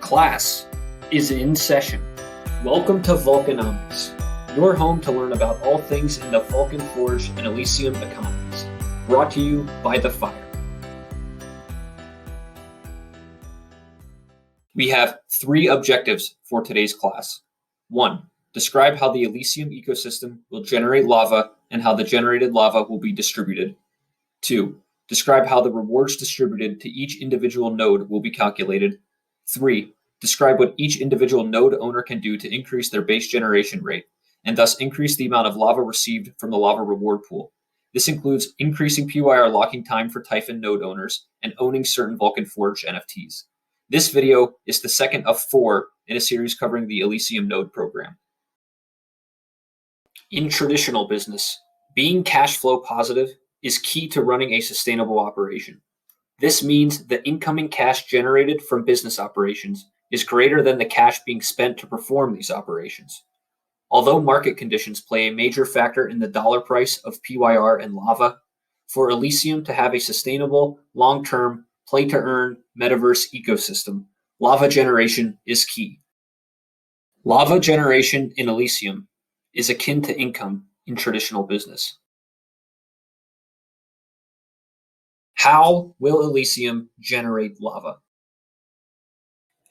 Class is in session. Welcome to Vulcanomics, your home to learn about all things in the Vulcan Forged and Elysium economies. Brought to you by The Fire. We have 3 objectives for today's class. 1. Describe how the Elysium ecosystem will generate lava and how the generated lava will be distributed. 2. Describe how the rewards distributed to each individual node will be calculated. 3. Describe what each individual node owner can do to increase their base generation rate, and thus increase the amount of lava received from the lava reward pool. This includes increasing PYR locking time for Typhon node owners and owning certain Vulcan Forged NFTs. This video is the second of 4 in a series covering the Elysium node program. In traditional business, being cash flow positive is key to running a sustainable operation. This means the incoming cash generated from business operations is greater than the cash being spent to perform these operations. Although market conditions play a major factor in the dollar price of PYR and lava, for Elysium to have a sustainable, long-term, play-to-earn metaverse ecosystem, lava generation is key. Lava generation in Elysium is akin to income in traditional business. How will Elysium generate lava?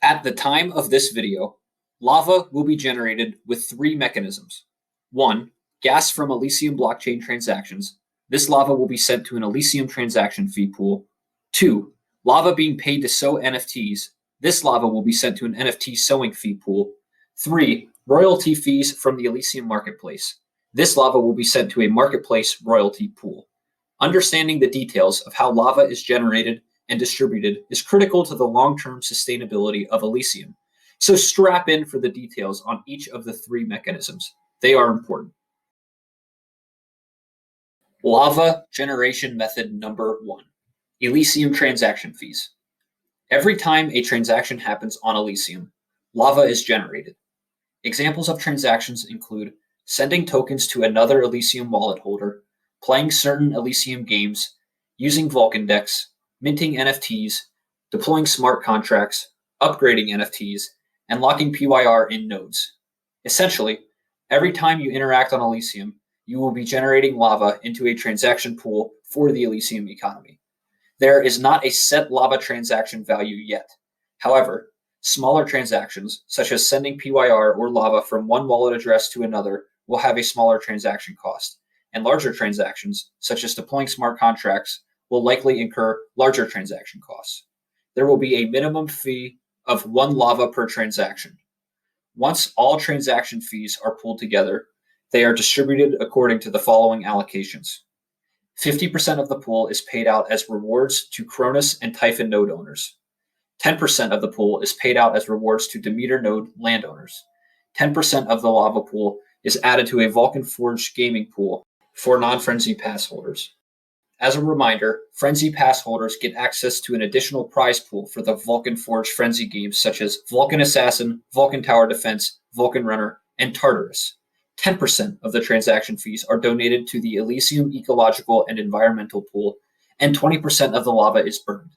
At the time of this video, lava will be generated with 3 mechanisms. 1. Gas from Elysium blockchain transactions. This lava will be sent to an Elysium transaction fee pool. 2. Lava being paid to sow NFTs. This lava will be sent to an NFT sowing fee pool. 3. Royalty fees from the Elysium marketplace. This lava will be sent to a marketplace royalty pool. Understanding the details of how lava is generated and distributed is critical to the long-term sustainability of Elysium. So strap in for the details on each of the 3 mechanisms. They are important. Lava generation method number 1. Elysium transaction fees. Every time a transaction happens on Elysium, lava is generated. Examples of transactions include sending tokens to another Elysium wallet holder, playing certain Elysium games, using Vulcan decks, minting NFTs, deploying smart contracts, upgrading NFTs, and locking PYR in nodes. Essentially, every time you interact on Elysium, you will be generating lava into a transaction pool for the Elysium economy. There is not a set lava transaction value yet. However, smaller transactions, such as sending PYR or lava from one wallet address to another, will have a smaller transaction cost, and larger transactions, such as deploying smart contracts, will likely incur larger transaction costs. There will be a minimum fee of 1 lava per transaction. Once all transaction fees are pooled together, they are distributed according to the following allocations. 50% of the pool is paid out as rewards to Cronus and Typhon node owners. 10% of the pool is paid out as rewards to Demeter node landowners. 10% of the lava pool is added to a Vulcan Forged gaming pool for non-Frenzy Pass holders. As a reminder, Frenzy Pass holders get access to an additional prize pool for the Vulcan Forged Frenzy games such as Vulcan Assassin, Vulcan Tower Defense, Vulcan Runner, and Tartarus. 10% of the transaction fees are donated to the Elysium Ecological and Environmental Pool, and 20% of the lava is burned.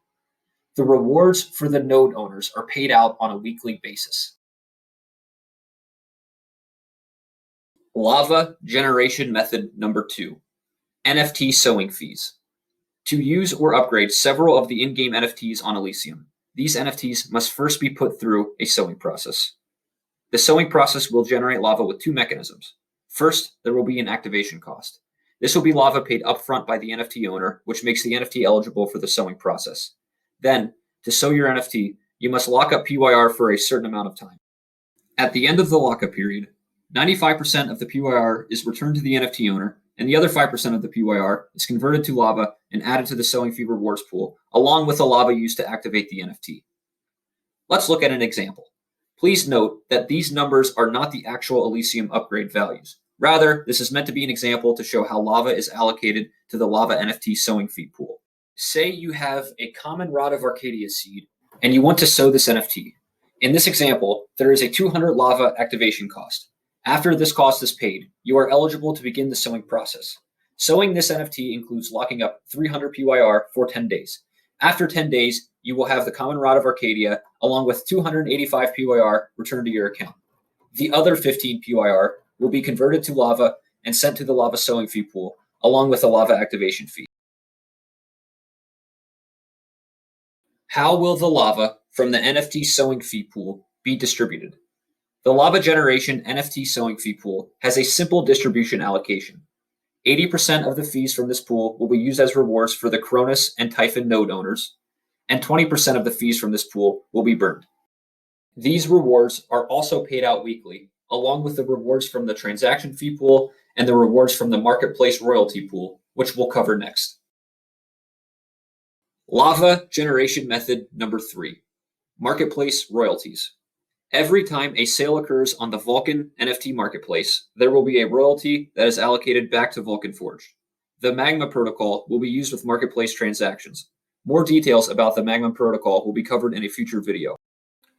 The rewards for the node owners are paid out on a weekly basis. Lava generation method number 2. NFT sowing fees. To use or upgrade several of the in-game NFTs on Elysium, these NFTs must first be put through a sowing process. The sowing process will generate lava with 2 mechanisms. First, there will be an activation cost. This will be lava paid upfront by the NFT owner, which makes the NFT eligible for the sowing process. Then, to sow your NFT, you must lock up PYR for a certain amount of time. At the end of the lockup period, 95% of the PYR is returned to the NFT owner, and the other 5% of the PYR is converted to lava and added to the sowing fee rewards pool, along with the lava used to activate the NFT. Let's look at an example. Please note that these numbers are not the actual Elysium upgrade values. Rather, this is meant to be an example to show how lava is allocated to the lava NFT sowing fee pool. Say you have a common Rod of Arcadia seed, and you want to sow this NFT. In this example, there is a 200 lava activation cost. After this cost is paid, you are eligible to begin the sowing process. Sowing this NFT includes locking up 300 PYR for 10 days. After 10 days, you will have the Common Rod of Arcadia along with 285 PYR returned to your account. The other 15 PYR will be converted to lava and sent to the lava sowing fee pool along with the lava activation fee. How will the lava from the NFT sowing fee pool be distributed? The Lava Generation NFT sowing fee pool has a simple distribution allocation. 80% of the fees from this pool will be used as rewards for the Cronus and Typhon node owners, and 20% of the fees from this pool will be burned. These rewards are also paid out weekly, along with the rewards from the transaction fee pool and the rewards from the marketplace royalty pool, which we'll cover next. Lava generation method number 3, marketplace royalties. Every time a sale occurs on the Vulcan NFT marketplace, there will be a royalty that is allocated back to Vulcan Forged. The Magma protocol will be used with marketplace transactions. More details about the Magma protocol will be covered in a future video.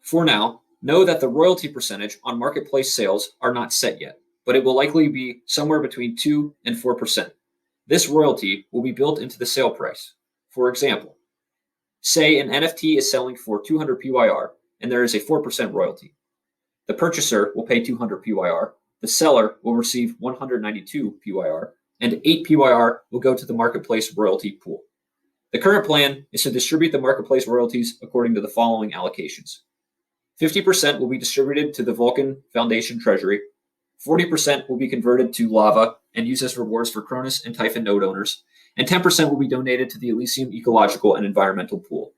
For now, know that the royalty percentage on marketplace sales are not set yet, but it will likely be somewhere between 2 and 4%. This royalty will be built into the sale price. For example, say an NFT is selling for 200 PYR and there is a 4% royalty. The purchaser will pay 200 PYR, the seller will receive 192 PYR, and 8 PYR will go to the marketplace royalty pool. The current plan is to distribute the marketplace royalties according to the following allocations. 50% will be distributed to the Vulcan Foundation Treasury, 40% will be converted to lava and used as rewards for Cronus and Typhon node owners, and 10% will be donated to the Elysium Ecological and Environmental Pool.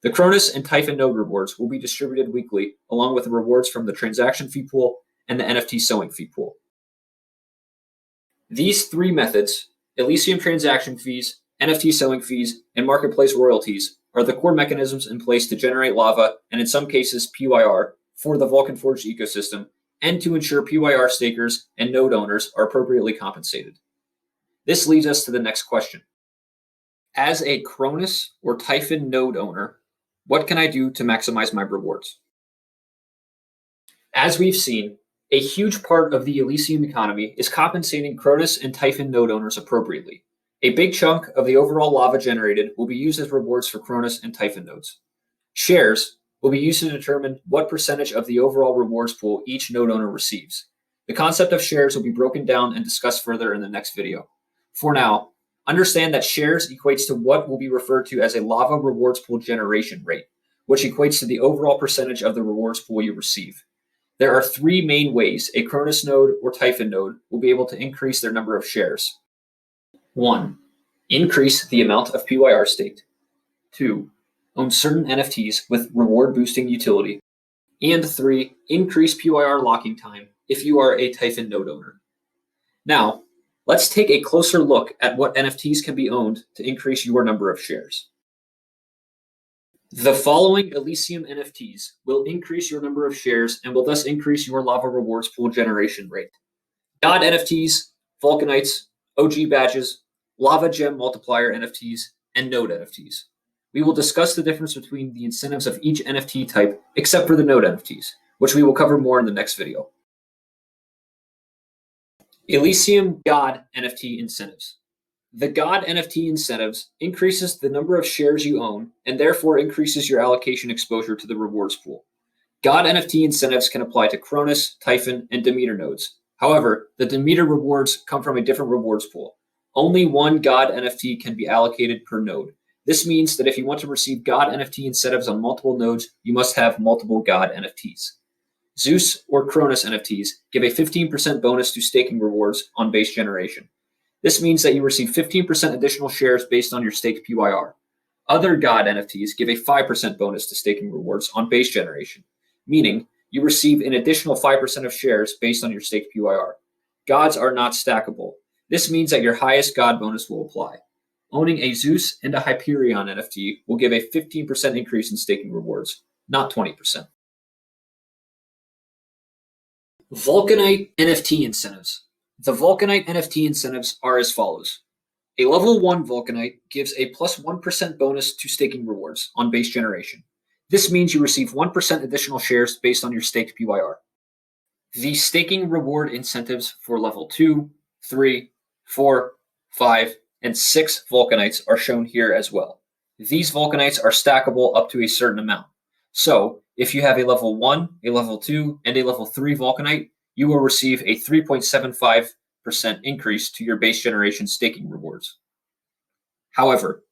The Cronus and Typhon node rewards will be distributed weekly, along with the rewards from the transaction fee pool and the NFT sowing fee pool. These 3 methods, Elysium transaction fees, NFT sowing fees, and marketplace royalties, are the core mechanisms in place to generate lava, and in some cases PYR, for the Vulcan Forged ecosystem, and to ensure PYR stakers and node owners are appropriately compensated. This leads us to the next question. As a Cronus or Typhon node owner, what can I do to maximize my rewards? As we've seen, a huge part of the Elysium economy is compensating Cronus and Typhon node owners appropriately. A big chunk of the overall lava generated will be used as rewards for Cronus and Typhon nodes. Shares will be used to determine what percentage of the overall rewards pool each node owner receives. The concept of shares will be broken down and discussed further in the next video. For now, understand that shares equates to what will be referred to as a lava rewards pool generation rate, which equates to the overall percentage of the rewards pool you receive. There are 3 main ways a Cronus node or Typhon node will be able to increase their number of shares. 1. Increase the amount of PYR staked. 2. Own certain NFTs with reward boosting utility. And 3. Increase PYR locking time if you are a Typhon node owner. Now, let's take a closer look at what NFTs can be owned to increase your number of shares. The following Elysium NFTs will increase your number of shares and will thus increase your lava rewards pool generation rate. God NFTs, Vulcanites, OG badges, Lava Gem multiplier NFTs, and node NFTs. We will discuss the difference between the incentives of each NFT type except for the node NFTs, which we will cover more in the next video. Elysium God NFT Incentives. The God NFT Incentives increases the number of shares you own and therefore increases your allocation exposure to the rewards pool. God NFT Incentives can apply to Cronus, Typhon, and Demeter nodes. However, the Demeter rewards come from a different rewards pool. Only one God NFT can be allocated per node. This means that if you want to receive God NFT incentives on multiple nodes, you must have multiple God NFTs. Zeus or Cronus NFTs give a 15% bonus to staking rewards on base generation. This means that you receive 15% additional shares based on your staked PYR. Other God NFTs give a 5% bonus to staking rewards on base generation, meaning you receive an additional 5% of shares based on your staked PYR. Gods are not stackable. This means that your highest God bonus will apply. Owning a Zeus and a Hyperion NFT will give a 15% increase in staking rewards, not 20%. Vulcanite NFT Incentives. The Vulcanite NFT incentives are as follows. A level 1 Vulcanite gives a plus 1% bonus to staking rewards on base generation. This means you receive 1% additional shares based on your staked PYR. The staking reward incentives for level 2, 3, 4, 5, and 6 Vulcanites are shown here as well. These Vulcanites are stackable up to a certain amount. So if you have a level 1, a level 2, and a level 3 Vulcanite, you will receive a 3.75% increase to your base generation staking rewards. However,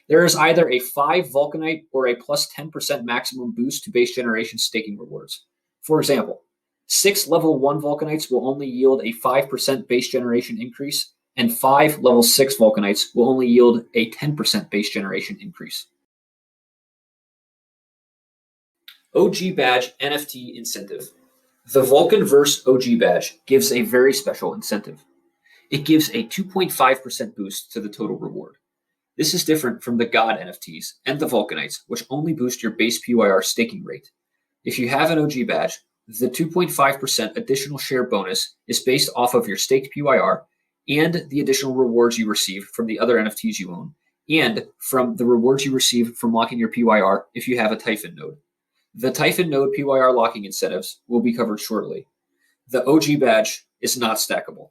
there is either a 5 Vulcanite or a plus 10% maximum boost to base generation staking rewards. For example, 6 level 1 Vulcanites will only yield a 5% base generation increase, and 5 level 6 Vulcanites will only yield a 10% base generation increase. OG Badge NFT Incentive. The Vulcanverse OG Badge gives a very special incentive. It gives a 2.5% boost to the total reward. This is different from the God NFTs and the Vulcanites, which only boost your base PYR staking rate. If you have an OG badge, the 2.5% additional share bonus is based off of your staked PYR and the additional rewards you receive from the other NFTs you own, and from the rewards you receive from locking your PYR if you have a Typhon node. The Typhon node PYR locking incentives will be covered shortly. The OG badge is not stackable.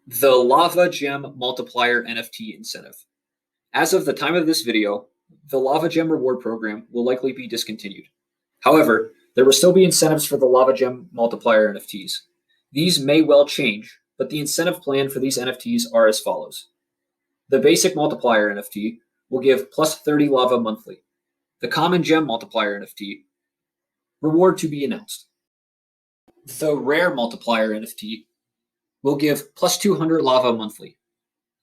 The Lava Gem Multiplier NFT Incentive. As of the time of this video, the Lava Gem reward program will likely be discontinued. However, there will still be incentives for the Lava Gem Multiplier NFTs. These may well change, but the incentive plan for these NFTs are as follows. The Basic Multiplier NFT will give plus 30 Lava monthly. The Common Gem Multiplier NFT, reward to be announced. The Rare Multiplier NFT will give plus 200 Lava monthly.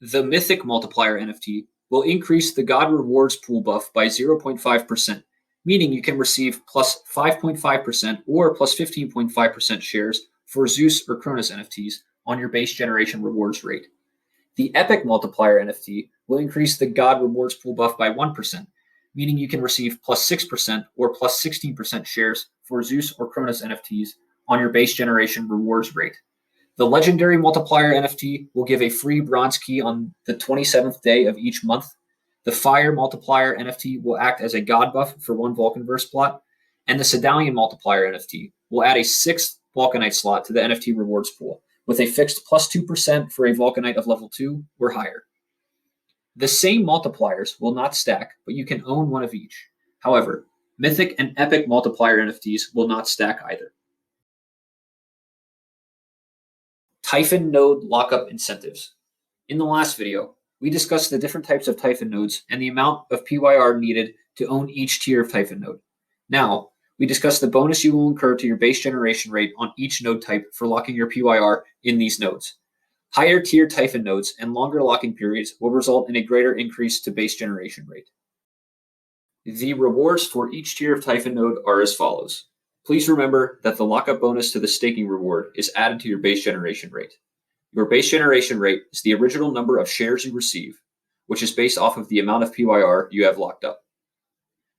The Mythic Multiplier NFT will increase the God Rewards pool buff by 0.5%, meaning you can receive plus 5.5% or plus 15.5% shares for Zeus or Cronus NFTs on your base generation rewards rate. The Epic Multiplier NFT will increase the God Rewards pool buff by 1%, meaning you can receive plus 6% or plus 16% shares for Zeus or Cronus NFTs on your base generation rewards rate. The Legendary Multiplier NFT will give a free bronze key on the 27th day of each month. The Fire Multiplier NFT will act as a God buff for one Vulcanverse plot. And the Sedalion Multiplier NFT will add a 6th Vulcanite slot to the NFT rewards pool, with a fixed plus 2% for a Vulcanite of level 2 or higher. The same multipliers will not stack, but you can own one of each. However, Mythic and Epic Multiplier NFTs will not stack either. Typhon node lockup incentives. In the last video, we discussed the different types of Typhon nodes and the amount of PYR needed to own each tier of Typhon node. Now, we discuss the bonus you will incur to your base generation rate on each node type for locking your PYR in these nodes. Higher tier Typhon nodes and longer locking periods will result in a greater increase to base generation rate. The rewards for each tier of Typhon node are as follows. Please remember that the lockup bonus to the staking reward is added to your base generation rate. Your base generation rate is the original number of shares you receive, which is based off of the amount of PYR you have locked up.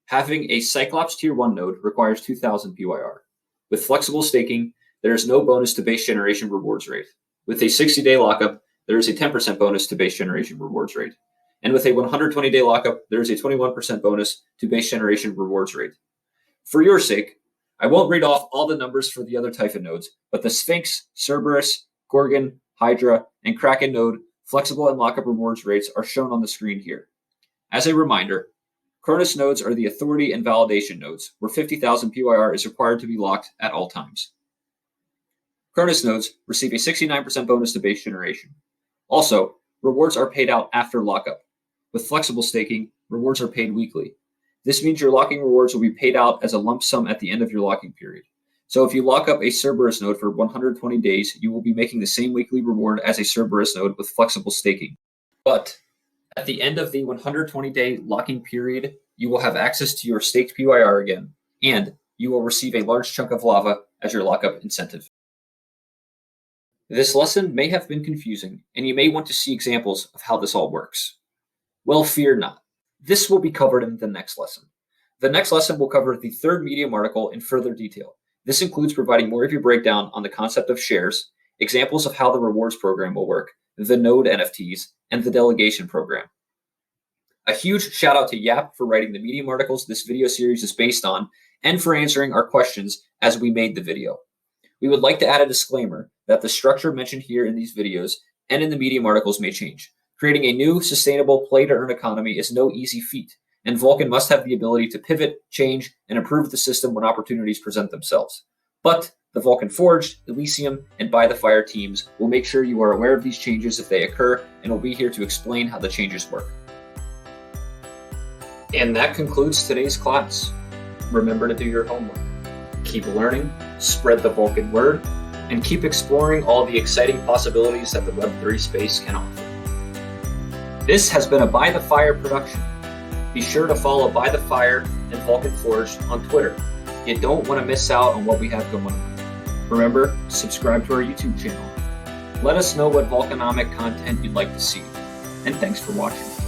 Having a Cyclops Tier 1 node requires 2,000 PYR. With flexible staking, there is no bonus to base generation rewards rate. With a 60-day lockup, there is a 10% bonus to base generation rewards rate. And with a 120-day lockup, there is a 21% bonus to base generation rewards rate. For your sake, I won't read off all the numbers for the other Typhon nodes, but the Sphinx, Cerberus, Gorgon, Hydra, and Kraken node flexible and lockup rewards rates are shown on the screen here. As a reminder, Cronus nodes are the authority and validation nodes, where 50,000 PYR is required to be locked at all times. Cronus nodes receive a 69% bonus to base generation. Also, rewards are paid out after lockup. With flexible staking, rewards are paid weekly. This means your locking rewards will be paid out as a lump sum at the end of your locking period. So if you lock up a Cerberus node for 120 days, you will be making the same weekly reward as a Cerberus node with flexible staking. But at the end of the 120-day locking period, you will have access to your staked PYR again, and you will receive a large chunk of lava as your lockup incentive. This lesson may have been confusing, and you may want to see examples of how this all works. Well, fear not. This will be covered in the next lesson. The next lesson will cover the third Medium article in further detail. This includes providing more of your breakdown on the concept of shares, examples of how the rewards program will work, the node NFTs, and the delegation program. A huge shout out to Jaap for writing the Medium articles this video series is based on, and for answering our questions as we made the video. We would like to add a disclaimer that the structure mentioned here in these videos and in the Medium articles may change. Creating a new, sustainable play-to-earn economy is no easy feat, and Vulcan must have the ability to pivot, change, and improve the system when opportunities present themselves. But the Vulcan Forged, Elysium, and By the Fire teams will make sure you are aware of these changes if they occur, and will be here to explain how the changes work. And that concludes today's class. Remember to do your homework. Keep learning, spread the Vulcan word, and keep exploring all the exciting possibilities that the Web3 space can offer. This has been a By the Fire production. Be sure to follow By the Fire and Vulcan Forged on Twitter. You don't want to miss out on what we have going on. Remember, subscribe to our YouTube channel. Let us know what Vulcanomic content you'd like to see. And thanks for watching.